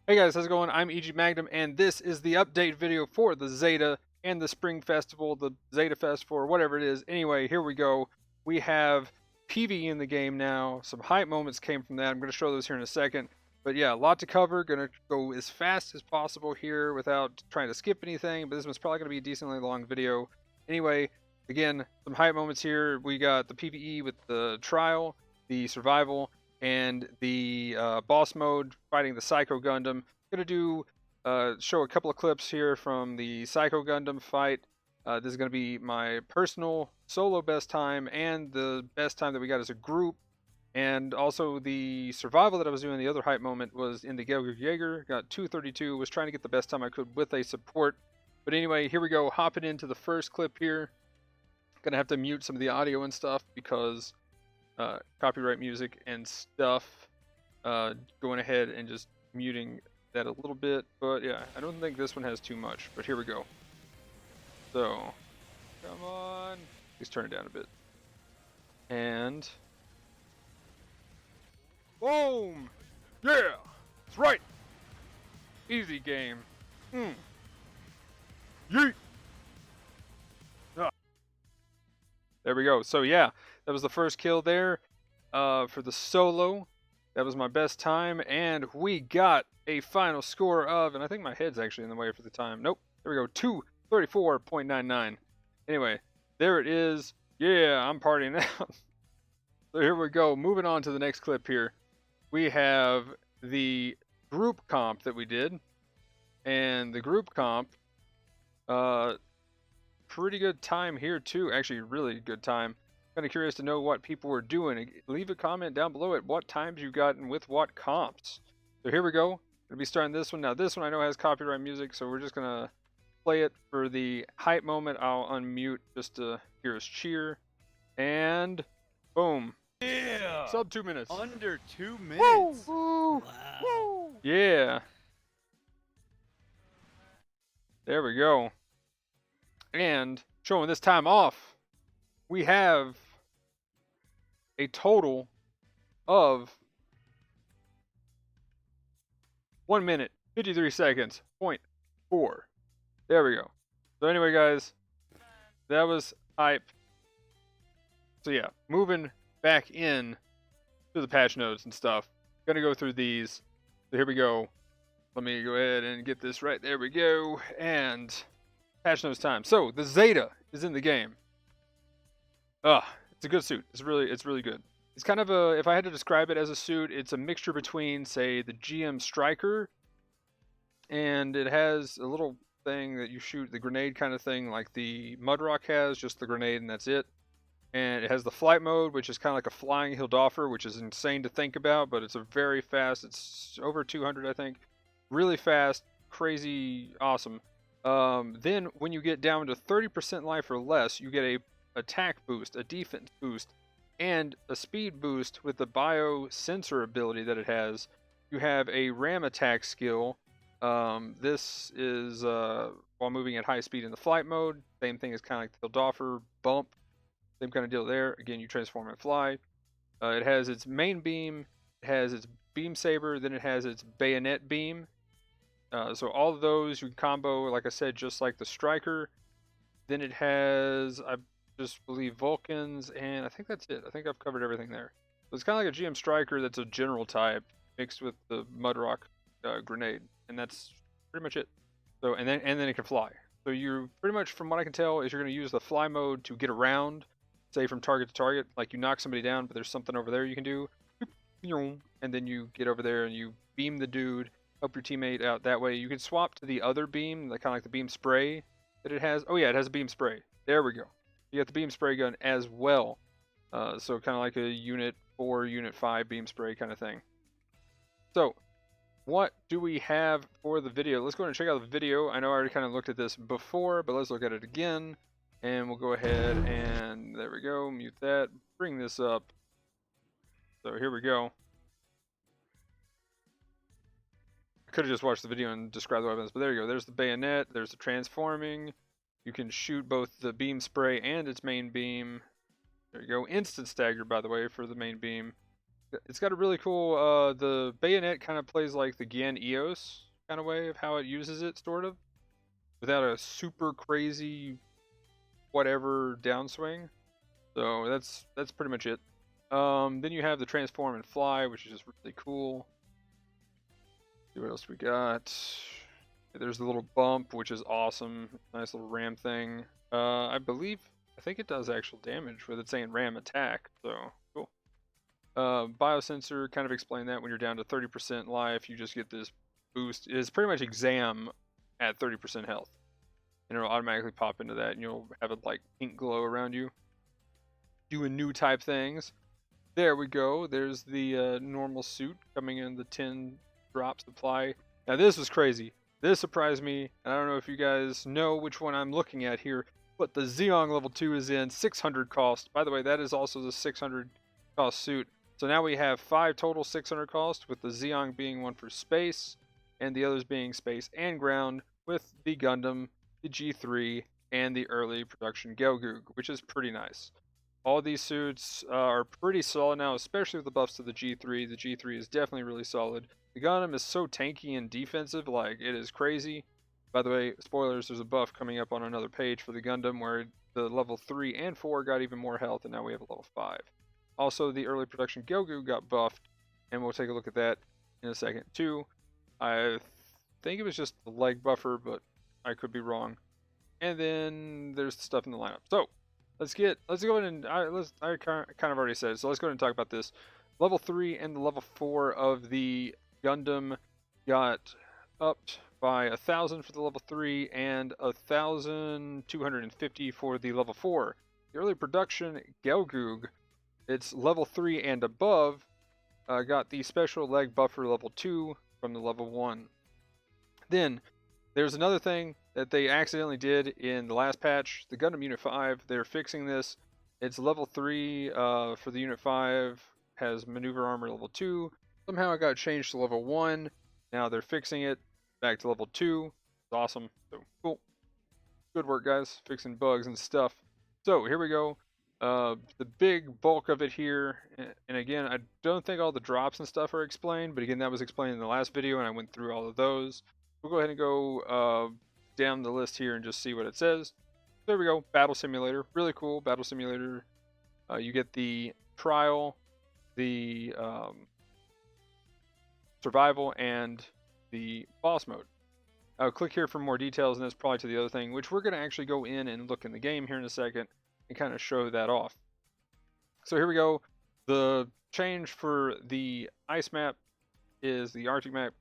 Hey guys, how's it going? I'm EG Magnum, and this is the update video for the Zeta and the Spring Festival, the Zeta Fest, or whatever it is. Anyway, here we go. We have PvE in the game now. Some hype moments came from that. I'm going to show those here in a second. But yeah, a lot to cover. Going to go as fast as possible here without trying to skip anything. But this one's probably going to be a decently long video. Anyway, again, some hype moments here. We got the PvE with the trial, the survival, and the boss mode fighting the Psycho Gundam. Gonna do show a couple of clips here from the Psycho Gundam fight. This is gonna be my personal solo best time and the best time that we got as a group. And also the survival that I was doing, the other hype moment was in the Jaeger. Got 232, was trying to get the best time I could with a support. But anyway, here we go, hopping into the first clip here. Gonna have to mute some of the audio and stuff because copyright music and stuff. Going ahead and just muting that a little bit, but yeah, I don't think this one has too much, but here we go. So, come on. Please turn it down a bit. And boom! Yeah! That's right! Easy game. Yeet! Ah. There we go. So yeah, that was the first kill there for the solo. That was my best time, and we got a final score of, and I think my head's actually in the way for the time. Nope. There we go. 234.99. Anyway, there it is. Yeah, I'm partying out. So here we go. Moving on to the next clip here. We have the group comp that we did, and the group comp, pretty good time here too. Actually, really good time. Kind of curious to know what people were doing. Leave a comment down below at what times you got and with what comps. So here we go. Gonna be starting this one. Now this one I know has copyright music, so we're just gonna play it for the hype moment. I'll unmute just to hear us cheer. And boom. Yeah. Sub 2 minutes. Under 2 minutes. Woo! Wow. Woo! Yeah. There we go. And showing this time off, we have a total of 1 minute, 53 seconds, 0.4. There we go. So anyway, guys, that was hype. So yeah, moving back in to the patch notes and stuff. Gonna go through these. So here we go. Let me go ahead and get this right. There we go. And patch notes time. So the Zeta is in the game. It's a good suit. It's really good. It's kind of a, if I had to describe it as a suit, it's a mixture between, say, the GM Striker, and it has a little thing that you shoot, the grenade kind of thing, like the Mudrock has, just the grenade and that's it. And it has the flight mode, which is kind of like a flying Hildoffer, which is insane to think about, but it's a very fast, it's over 200, I think. Really fast, crazy, awesome. Then when you get down to 30% life or less, you get a attack boost, a defense boost, and a speed boost with the biosensor ability that it has. You have a ram attack skill. This is while moving at high speed in the flight mode. Same thing as kind of like the Hildoffer bump. Same kind of deal there. Again, you transform and fly. It has its main beam, it has its beam saber, then it has its bayonet beam. So all of those you can combo, like I said, just like the Striker. Then it has, I just believe, Vulcans, and I think that's it. I think I've covered everything there. So it's kind of like a GM Striker that's a general type mixed with the Mudrock grenade, and that's pretty much it. So and then it can fly. So you're pretty much, from what I can tell, is you're going to use the fly mode to get around, say from target to target. Like you knock somebody down, but there's something over there you can do, and then you get over there and you beam the dude, help your teammate out that way. You can swap to the other beam, like kind of like the beam spray that it has. Oh yeah, it has a beam spray. There we go. You got the beam spray gun as well. So kind of like a Unit 4, Unit 5 beam spray kind of thing. So what do we have for the video? Let's go ahead and check out the video. I know I already kind of looked at this before, but let's look at it again. And we'll go ahead and, there we go, mute that, bring this up. So here we go. I could have just watched the video and described the weapons, but there you go. There's the bayonet, there's the transforming. You can shoot both the beam spray and its main beam. There you go. Instant stagger, by the way, for the main beam. It's got a really cool, the bayonet kind of plays like the Gan EOS kind of way of how it uses it, sort of, without a super crazy whatever downswing. So that's pretty much it. Then you have the transform and fly, which is just really cool. See what else we got. There's the little bump, which is awesome. Nice little ram thing. I think it does actual damage with it saying ram attack. So cool. Biosensor, kind of explain that when you're down to 30% life, you just get this boost. It is pretty much exam at 30% health. And it'll automatically pop into that, and you'll have a like pink glow around you. Doing new type things. There we go. There's the normal suit coming in the 10 drop supply. Now this was crazy. This surprised me, and I don't know if you guys know which one I'm looking at here, but the Zeong level 2 is in 600 cost. By the way, that is also the 600 cost suit. So now we have 5 total 600 cost, with the Zeong being one for space, and the others being space and ground, with the Gundam, the G3, and the early production Gelgoog, which is pretty nice. All these suits are pretty solid now, especially with the buffs to the G3. The G3 is definitely really solid. The Gundam is so tanky and defensive, like, it is crazy. By the way, spoilers, there's a buff coming up on another page for the Gundam where the level 3 and 4 got even more health, and now we have a level 5. Also, the early production Gelgoog got buffed, and we'll take a look at that in a second too. I think it was just the leg buffer, but I could be wrong. And then there's the stuff in the lineup. So let's go ahead and I kind of already said it, so let's go ahead and talk about this. Level 3 and the level 4 of the Gundam got upped by 1,000 for the level 3 and 1,250 for the level 4. The early production Gelgoog, it's level 3 and above, got the special leg buffer level 2 from the level 1. Then there's another thing that they accidentally did in the last patch. The Gundam Unit 5, they're fixing this. It's level 3 for the Unit 5, has maneuver armor level 2. Somehow it got changed to level 1. Now they're fixing it back to level 2. It's awesome. So cool. Good work, guys. Fixing bugs and stuff. So here we go. The big bulk of it here, and again, I don't think all the drops and stuff are explained, but again, that was explained in the last video, and I went through all of those. We'll go ahead and go down the list here and just see what it says. There we go. Battle simulator. Really cool battle simulator. You get the trial, the survival, and the boss mode. I'll click here for more details, and that's probably to the other thing, which we're going to actually go in and look in the game here in a second and kind of show that off. So here we go. The change for the ice map is the Arctic map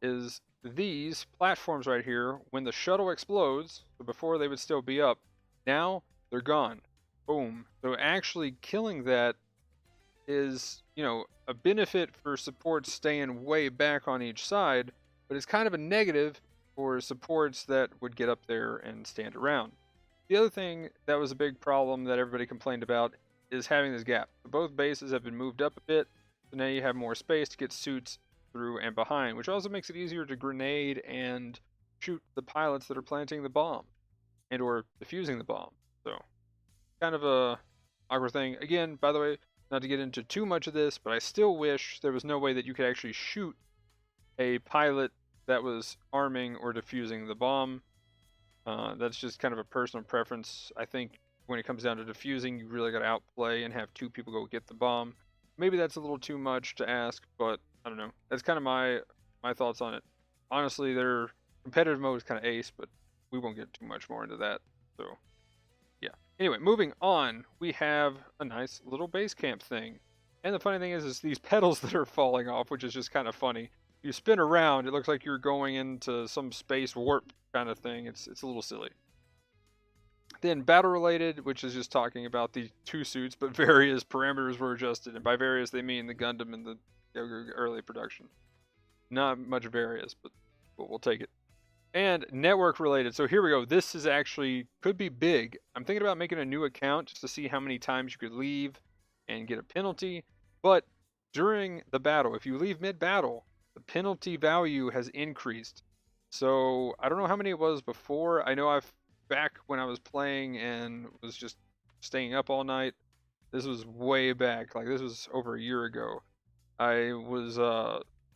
is these platforms right here. When the shuttle explodes, so before they would still be up, now they're gone. Boom. So actually killing that is, a benefit for supports staying way back on each side, but it's kind of a negative for supports that would get up there and stand around. The other thing that was a big problem that everybody complained about is having this gap. Both bases have been moved up a bit, so now you have more space to get suits through and behind, which also makes it easier to grenade and shoot the pilots that are planting the bomb and or defusing the bomb. So kind of a awkward thing. Again, by the way, not to get into too much of this, but I still wish there was no way that you could actually shoot a pilot that was arming or defusing the bomb. That's just kind of a personal preference. I think when it comes down to defusing, you really got to outplay and have 2 people go get the bomb. Maybe that's a little too much to ask, but I don't know. That's kind of my thoughts on it. Honestly, their competitive mode is kind of ace, but we won't get too much more into that. So, yeah. Anyway, moving on, we have a nice little base camp thing. And the funny thing is these petals that are falling off, which is just kind of funny. You spin around, it looks like you're going into some space warp kind of thing. It's a little silly. Then battle related, which is just talking about the 2 suits, but various parameters were adjusted, and by various they mean the Gundam and the early production. Not much various, but we'll take it. And network related. So here we go. This is actually could be big. I'm thinking about making a new account just to see how many times you could leave and get a penalty. But during the battle, if you leave mid-battle, the penalty value has increased. So I don't know how many it was before. I know back when I was playing and was just staying up all night. This was way back. Like this was over a year ago. I was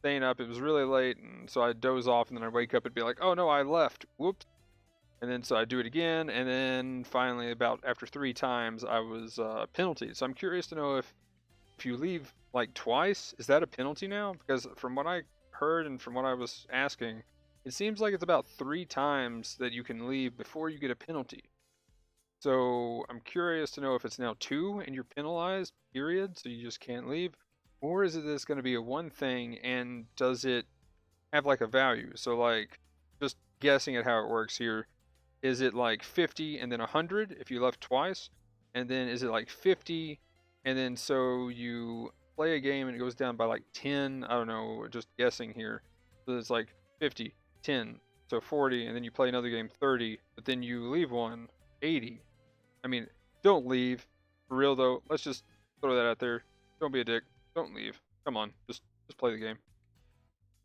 staying up. It was really late, and so I'd doze off, and then I'd wake up and be like, "Oh no, I left. Whoops." And then so I'd do it again, and then finally, about after 3 times, I was penalty. So I'm curious to know if you leave like twice, is that a penalty now? Because from what I heard and from what I was asking, it seems like it's about 3 times that you can leave before you get a penalty. So I'm curious to know if it's now 2 and you're penalized, period, so you just can't leave, or is it this going to be a one thing and does it have like a value? So like just guessing at how it works here, is it like 50 and then 100 if you left twice? And then is it like 50 and then so you play a game and it goes down by like 10? I don't know, just guessing here. So it's like 50, 10, so 40, and then you play another game 30, but then you leave one 80. I mean, don't leave. For real though, let's just throw that out there. Don't be a dick. Don't leave. Come on, just play the game.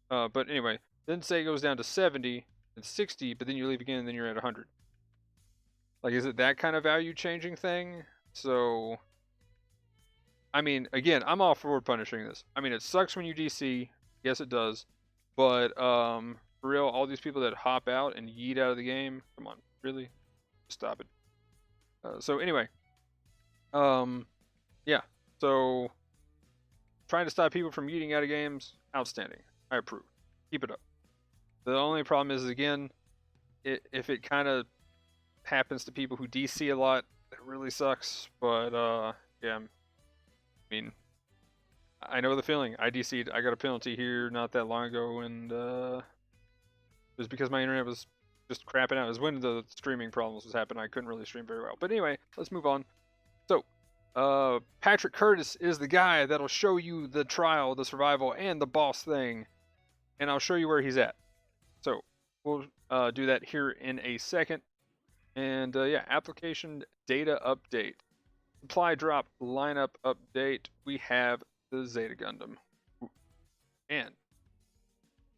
But anyway, then say it goes down to 70 and 60, but then you leave again and then you're at 100. Like, is it that kind of value changing thing? So, I mean, again, I'm all for punishing this. I mean, it sucks when you DC. Yes, it does. But for real, all these people that hop out and yeet out of the game, come on, really, stop it. So anyway, yeah. So trying to stop people from yeeting out of games, outstanding. I approve. Keep it up. The only problem is, again, if it kind of happens to people who DC a lot, it really sucks. But yeah, I mean, I know the feeling. I DC'd. I got a penalty here not that long ago, and it was because my internet was just crapping out. It was when the streaming problems was happening. I couldn't really stream very well. But anyway, let's move on. So, Patrick Curtis is the guy that'll show you the trial, the survival, and the boss thing, and I'll show you where he's at. So, we'll do that here in a second. And yeah, application data update. Supply drop lineup update. We have the Zeta Gundam. And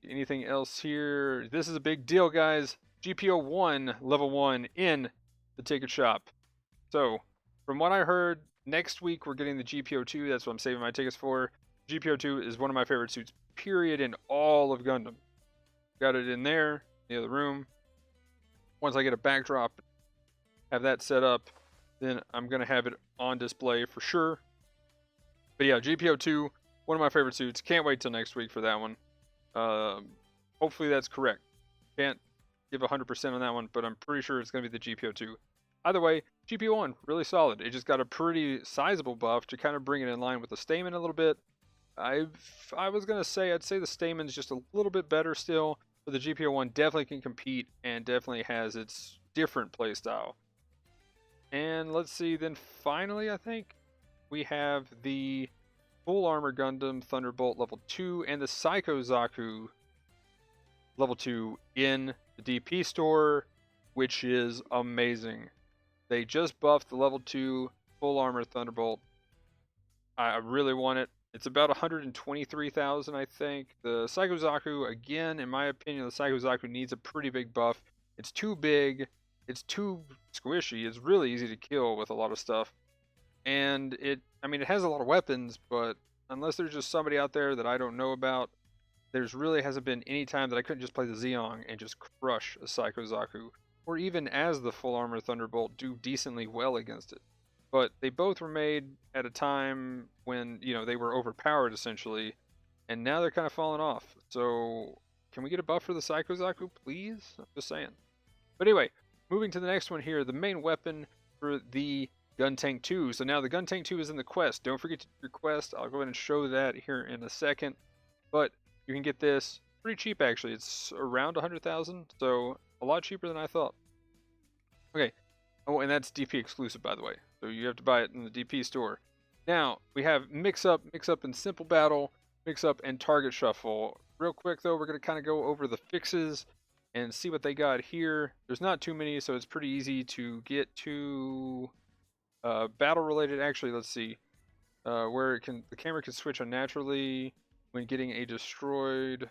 anything else here? This is a big deal, guys. GPO1 level 1 in the ticket shop. So, from what I heard, next week we're getting the GPO2. That's what I'm saving my tickets for. GPO2 is one of my favorite suits, period, in all of Gundam. Got it in there, in the other room. Once I get a backdrop, have that set up, then I'm going to have it on display for sure. But yeah, GPO2, one of my favorite suits. Can't wait till next week for that one. Hopefully that's correct. Can't give 100% on that one, but I'm pretty sure it's going to be the GPO2. Either way, GPO1, really solid. It just got a pretty sizable buff to kind of bring it in line with the Stamen a little bit. I was going to say, I'd say the Stamen's just a little bit better still, but the GPO1 definitely can compete and definitely has its different playstyle. And let's see, then finally, I think we have the Full Armor Gundam Thunderbolt level 2 and the Psycho Zaku level 2 in the DP store, which is amazing. They just buffed the level 2 Full Armor Thunderbolt. I really want it. It's about 123,000, I think. The Psycho Zaku, again, in my opinion, the Psycho Zaku needs a pretty big buff. It's too big. It's too squishy. It's really easy to kill with a lot of stuff. And it has a lot of weapons, but unless there's just somebody out there that I don't know about, there's really hasn't been any time that I couldn't just play the Zeong and just crush a Psycho Zaku, or even as the Full Armor Thunderbolt do decently well against it. But they both were made at a time when, they were overpowered essentially, and now they're kind of falling off. So, can we get a buff for the Psycho Zaku, please? I'm just saying. But anyway, moving to the next one here, the main weapon for the Gun Tank 2. So now the Gun Tank 2 is in the quest. Don't forget to request. I'll go ahead and show that here in a second. But you can get this pretty cheap actually. It's around 100,000, so a lot cheaper than I thought. Okay. Oh, and that's DP exclusive, by the way. So you have to buy it in the DP store. Now, we have Mix Up and Simple Battle, Mix Up and Target Shuffle. Real quick though, we're going to kind of go over the fixes and see what they got here. There's not too many, so it's pretty easy to get to battle related. Actually, let's see. Where the camera can switch unnaturally when getting a destroyed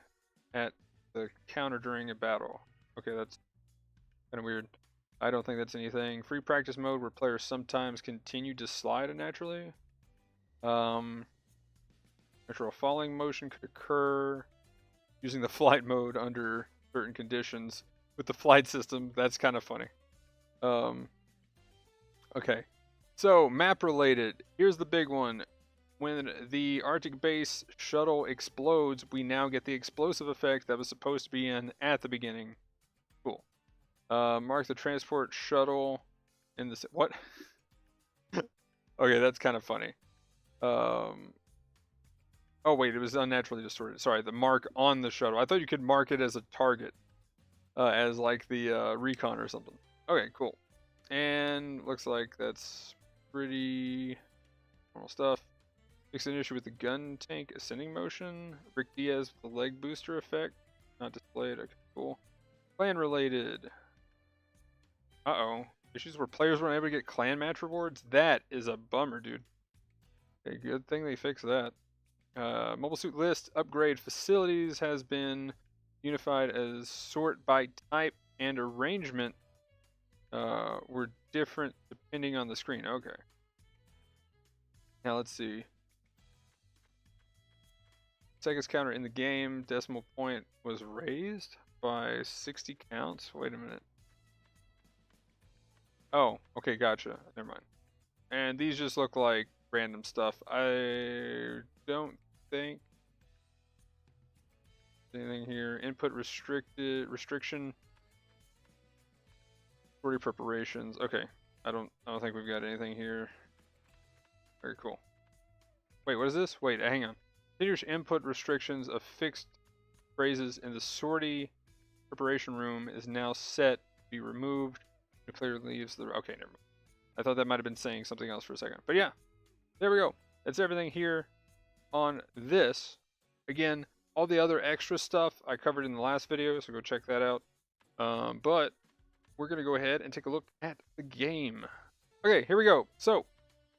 at the counter during a battle. Okay, that's kind of weird. I don't think that's anything. Free practice mode where players sometimes continue to slide unnaturally. Natural falling motion could occur using the flight mode under certain conditions. With the flight system, that's kind of funny. Okay. So, map related. Here's the big one. When the Arctic base shuttle explodes, we now get the explosive effect that was supposed to be in at the beginning. Cool. Mark the transport shuttle in the... What? Okay, that's kind of funny. Oh, wait, it was unnaturally distorted. Sorry, the mark on the shuttle. I thought you could mark it as a target. As like the recon or something. Okay, cool. And looks like that's pretty normal stuff. Fix an issue with the gun tank ascending motion. Rick Diaz with the leg booster effect. Not displayed. Okay, cool. Clan related. Uh-oh. Issues where players weren't able to get clan match rewards? That is a bummer, dude. Okay, good thing they fixed that. Mobile suit list upgrade facilities has been unified as sort by type and arrangement were different depending on the screen. Okay. Now let's see. Seconds counter in the game decimal point was raised by 60 counts. Wait a minute. Oh, okay, gotcha. Never mind. And these just look like random stuff. I don't think anything here. Input restriction. 40 preparations. Okay. I don't think we've got anything here. Very cool. Wait, what is this? Wait, hang on. Continuous input restrictions of fixed phrases in the sortie preparation room is now set to be removed. The player leaves the... Okay, never mind. I thought that might have been saying something else for a second. But yeah, there we go. That's everything here on this. Again, all the other extra stuff I covered in the last video, so go check that out. But we're going to go ahead and take a look at the game. Okay, here we go. So,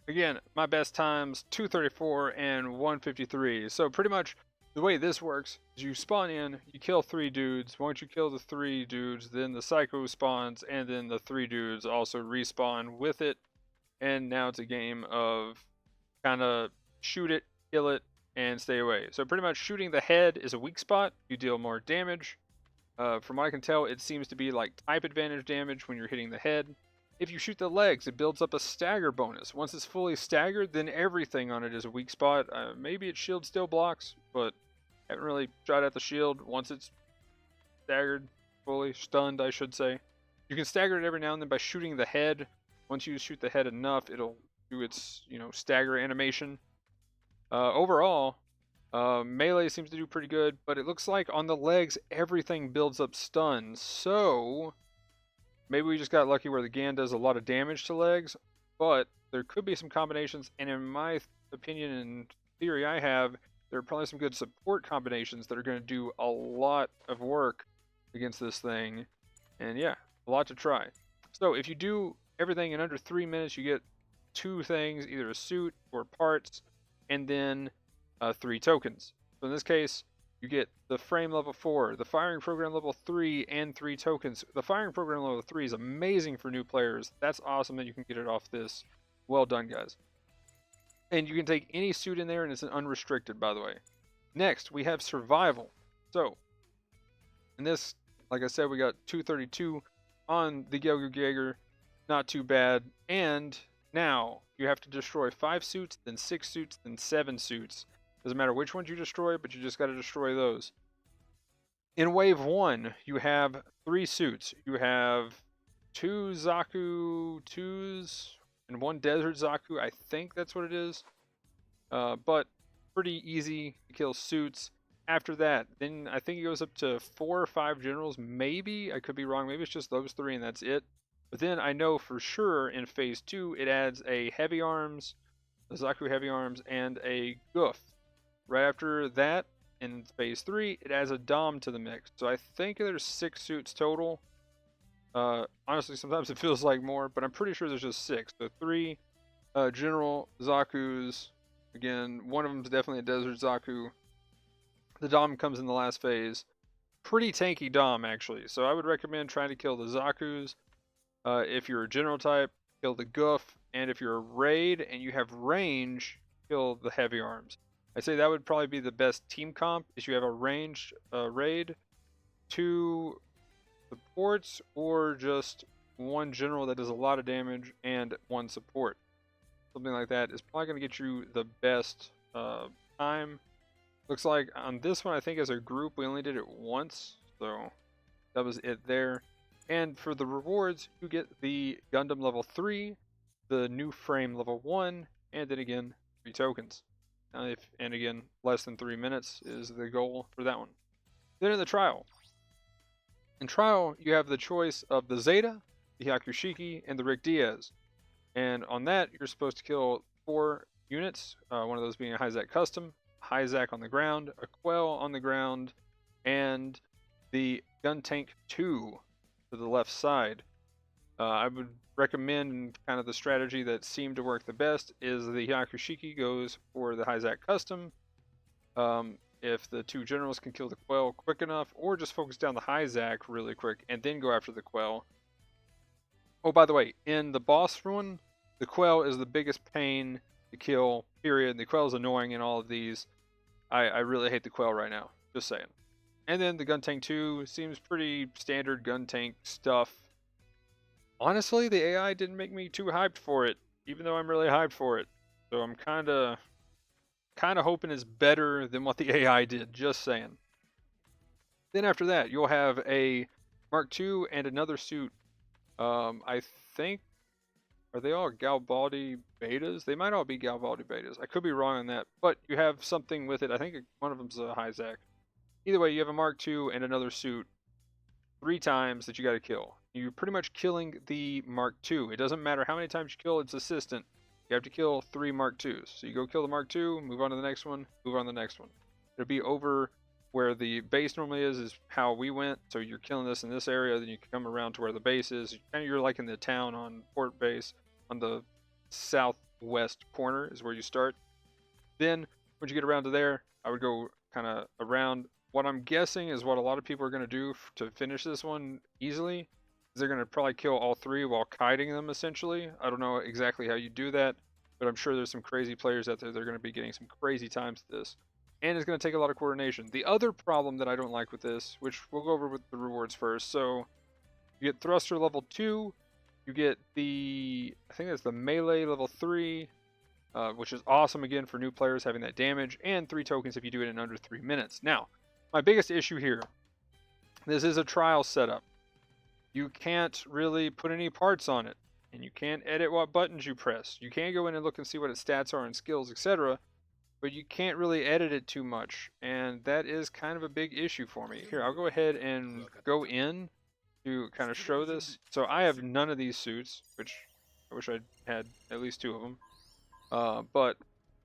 again, my best times, 234 and 153. So pretty much the way this works is you spawn in, you kill 3 dudes. Once you kill the 3 dudes, then the Psycho spawns, and then the 3 dudes also respawn with it. And now it's a game of kind of shoot it, kill it, and stay away. So pretty much shooting the head is a weak spot. You deal more damage. From what I can tell, it seems to be like type advantage damage when you're hitting the head. If you shoot the legs, it builds up a stagger bonus. Once it's fully staggered, then everything on it is a weak spot. Maybe its shield still blocks, but I haven't really shot at the shield once it's staggered, fully stunned, I should say. You can stagger it every now and then by shooting the head. Once you shoot the head enough, it'll do its, stagger animation. Overall, melee seems to do pretty good, but it looks like on the legs, everything builds up stun. So maybe we just got lucky where the Gan does a lot of damage to legs, but there could be some combinations, and in my opinion and theory I have, there are probably some good support combinations that are going to do a lot of work against this thing, and yeah, a lot to try. So if you do everything in under 3 minutes, you get 2 things, either a suit or parts, and then 3 tokens. So in this case, you get the frame level 4, the firing program level 3, and 3 tokens. The firing program level 3 is amazing for new players. That's awesome that you can get it off this. Well done, guys. And you can take any suit in there, and it's an unrestricted, by the way. Next, we have survival. So, in this, like I said, we got 232 on the Jaeger. Not too bad. And now, you have to destroy 5 suits, then 6 suits, then 7 suits. Doesn't matter which ones you destroy, but you just got to destroy those. In wave 1, you have 3 suits. You have 2 Zaku 2s and 1 Desert Zaku. I think that's what it is. But pretty easy to kill suits. After that, then I think it goes up to 4 or 5 generals. Maybe, I could be wrong. Maybe it's just those 3 and that's it. But then I know for sure in phase 2, it adds a heavy arms, a Zaku heavy arms, and a Goof. Right after that, in phase 3, it adds a Dom to the mix. So I think there's 6 suits total. Honestly, sometimes it feels like more, but I'm pretty sure there's just 6. So 3 General Zakus. Again, one of them is definitely a Desert Zaku. The Dom comes in the last phase. Pretty tanky Dom, actually. So I would recommend trying to kill the Zakus. If you're a General type, kill the Goof. And if you're a Raid and you have range, kill the Heavy Arms. I'd say that would probably be the best team comp. Is you have a ranged raid, 2 supports, or just 1 general that does a lot of damage and 1 support. Something like that is probably going to get you the best time. Looks like on this one, I think as a group, we only did it once, so that was it there. And for the rewards, you get the Gundam level 3, the new frame level 1, and then again, 3 tokens. And again, less than 3 minutes is the goal for that one. Then in the trial. In trial, you have the choice of the Zeta, the Hyakushiki, and the Rick Diaz. And on that, you're supposed to kill 4 units, one of those being a Hyzak custom, Hyzak on the ground, a Quell on the ground, and the Gun Tank 2 to the left side. I would recommend kind of the strategy that seemed to work the best is the Hyakushiki goes for the Hyzak custom. If the 2 generals can kill the Quell quick enough, or just focus down the Hyzak really quick and then go after the Quell. Oh, by the way, in the boss one, the Quell is the biggest pain to kill, period. The Quell is annoying in all of these. I really hate the Quell right now, just saying. And then the Gun Tank 2 seems pretty standard gun tank stuff. Honestly, the AI didn't make me too hyped for it, even though I'm really hyped for it. So I'm kind of hoping it's better than what the AI did, just saying. Then after that, you'll have a Mark II and another suit. I think, are they all Galbaldi betas? They might all be Galbaldi betas. I could be wrong on that, but you have something with it. I think one of them's a Hyzak. Either way, you have a Mark II and another suit 3 times that you got to kill. You're pretty much killing the Mark II. It doesn't matter how many times you kill its assistant. You have to kill 3 Mark IIs. So you go kill the Mark II, move on to the next one, move on to the next one. It'll be over where the base normally is how we went. So you're killing this in this area, then you can come around to where the base is. You're like in the town on port base on the southwest corner is where you start. Then once you get around to there, I would go kind of around. What I'm guessing is what a lot of people are going to do to finish this one easily. They're going to probably kill all 3 while kiting them, essentially. I don't know exactly how you do that, but I'm sure there's some crazy players out there that are going to be getting some crazy times at this. And it's going to take a lot of coordination. The other problem that I don't like with this, which we'll go over with the rewards first. So you get thruster level 2. You get the, I think that's the melee level 3, which is awesome again for new players having that damage. And 3 tokens if you do it in under 3 minutes. Now, my biggest issue here, this is a trial setup. You can't really put any parts on it, and you can't edit what buttons you press. You can go in and look and see what its stats are and skills, etc., but you can't really edit it too much, and that is kind of a big issue for me. Here, I'll go ahead and go in to kind of show this. So I have none of these suits, which I wish I had at least 2 of them, but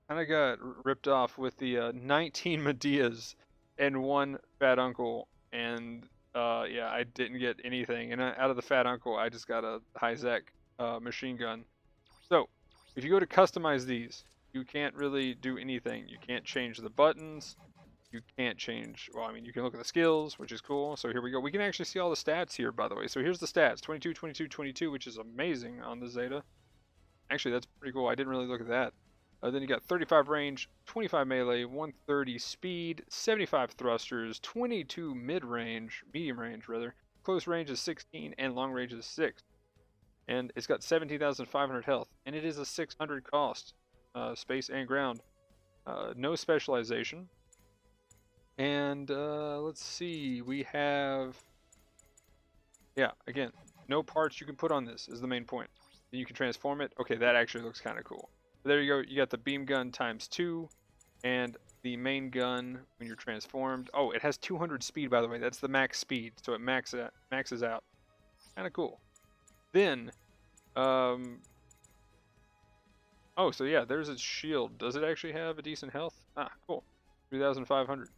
kind of got ripped off with the 19 Medeas and 1 Fat Uncle, and yeah, I didn't get anything. And out of the Fat Uncle, I just got a Hyzak machine gun. So, if you go to customize these, you can't really do anything. You can't change the buttons. You can't change, well, I mean, you can look at the skills, which is cool. So here we go. We can actually see all the stats here, by the way. So here's the stats, 22, 22, 22, which is amazing on the Zeta. Actually, that's pretty cool. I didn't really look at that. Then you got 35 range, 25 melee, 130 speed, 75 thrusters, 22 mid-range, medium range rather, close range is 16, and long range is 6. And it's got 17,500 health, and it is a 600 cost, space and ground. No specialization. And let's see, we have, yeah, again, no parts you can put on this is the main point. Then you can transform it. Okay, that actually looks kind of cool. There you go. You got the beam gun ×2 and the main gun when you're transformed. Oh, it has 200 speed, by the way. That's the max speed, so it maxes out. Kind of cool. Then, oh, so yeah, there's its shield. Does it actually have a decent health? Ah, cool. 3,500.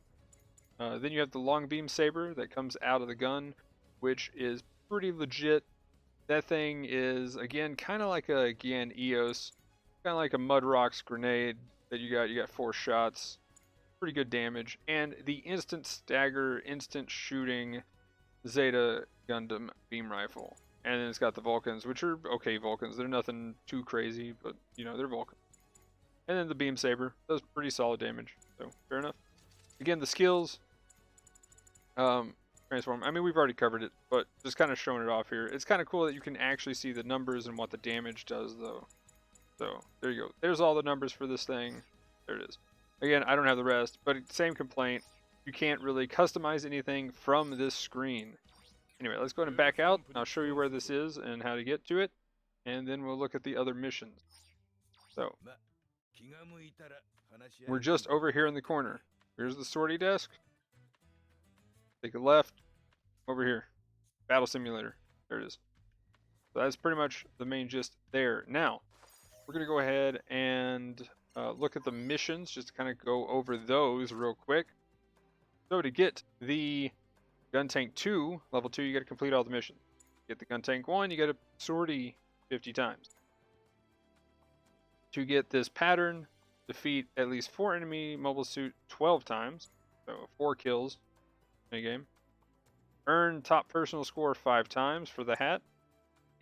Then you have the long beam saber that comes out of the gun, which is pretty legit. That thing is, again, kind of like a Gian EOS. Kind of like a Mud Rocks grenade that you got 4 shots, pretty good damage, and the instant stagger, instant shooting Zeta Gundam beam rifle. And then it's got the Vulcans, which are okay Vulcans. They're nothing too crazy, but you know, they're Vulcans. And then the beam saber does pretty solid damage. So fair enough. Again, the skills, transform. I mean, we've already covered it, but just kind of showing it off here. It's kind of cool that you can actually see the numbers and what the damage does, though. So there you go. There's all the numbers for this thing. There it is. Again, I don't have the rest, but same complaint. You can't really customize anything from this screen. Anyway, let's go ahead and back out. I'll show you where this is and how to get to it, and then we'll look at the other missions. So we're just over here in the corner. Here's the sortie desk. Take a left. Over here. Battle simulator. There it is. So that's pretty much the main gist there. Now, we're going to go ahead and look at the missions, just to kind of go over those real quick. So to get the Gun Tank 2, level 2, you got to complete all the missions. Get the Gun Tank 1, you got to sortie 50 times. To get this pattern, defeat at least 4 enemy mobile suit 12 times. So 4 kills in a game. Earn top personal score 5 times for the hat.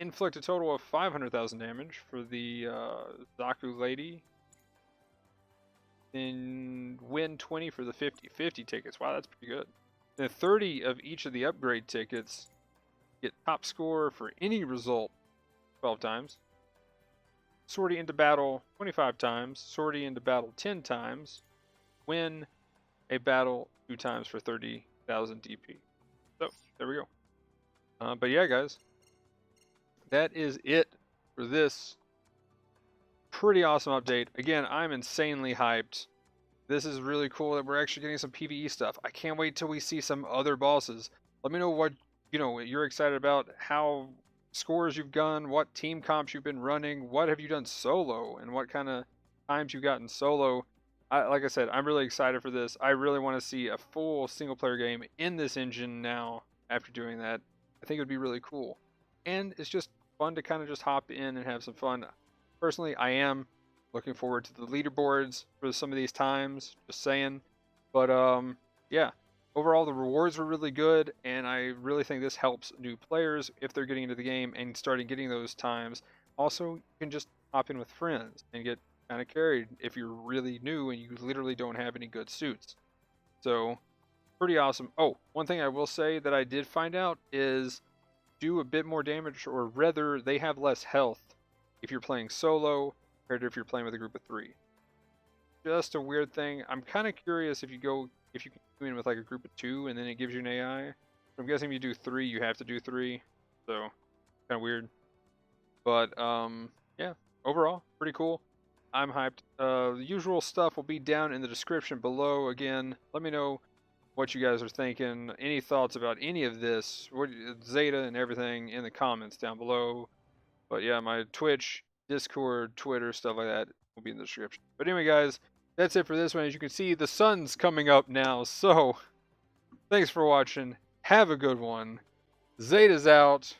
Inflict a total of 500,000 damage for the Zaku lady. Then win 20 for the 50-50 tickets. Wow, that's pretty good. Then 30 of each of the upgrade tickets. Get top score for any result 12 times. Sortie into battle 25 times. Sortie into battle 10 times. Win a battle 2 times for 30,000 DP. So, there we go. But yeah, guys. That is it for this pretty awesome update. Again, I'm insanely hyped. This is really cool that we're actually getting some PvE stuff. I can't wait till we see some other bosses. Let me know what you're excited about, how scores you've done, what team comps you've been running, what have you done solo, and what kind of times you've gotten solo. Like I said, I'm really excited for this. I really want to see a full single player game in this engine now after doing that. I think it would be really cool. And it's just fun to kind of just hop in and have some fun. Personally, I am looking forward to the leaderboards for some of these times, just saying. But yeah, overall the rewards were really good, and I really think this helps new players if they're getting into the game and starting getting those times. Also, you can just hop in with friends and get kind of carried if you're really new and you literally don't have any good suits. So, pretty awesome. Oh, one thing I will say that I did find out is do a bit more damage, or rather they have less health if you're playing solo compared to if you're playing with a group of 3. Just a weird thing. I'm kind of curious if you can go in with like a group of 2 and then it gives you an AI. I'm guessing if you do 3, you have to do 3. So kind of weird. But yeah, overall pretty cool. I'm hyped. The usual stuff will be down in the description below. Again, let me know what you guys are thinking, any thoughts about any of this, Zeta and everything in the comments down below. But yeah, my Twitch, Discord, Twitter, stuff like that will be in the description. But anyway, guys, that's it for this one. As you can see, the sun's coming up now. So thanks for watching. Have a good one. Zeta's out.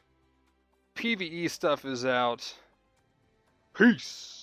PvE stuff is out. Peace.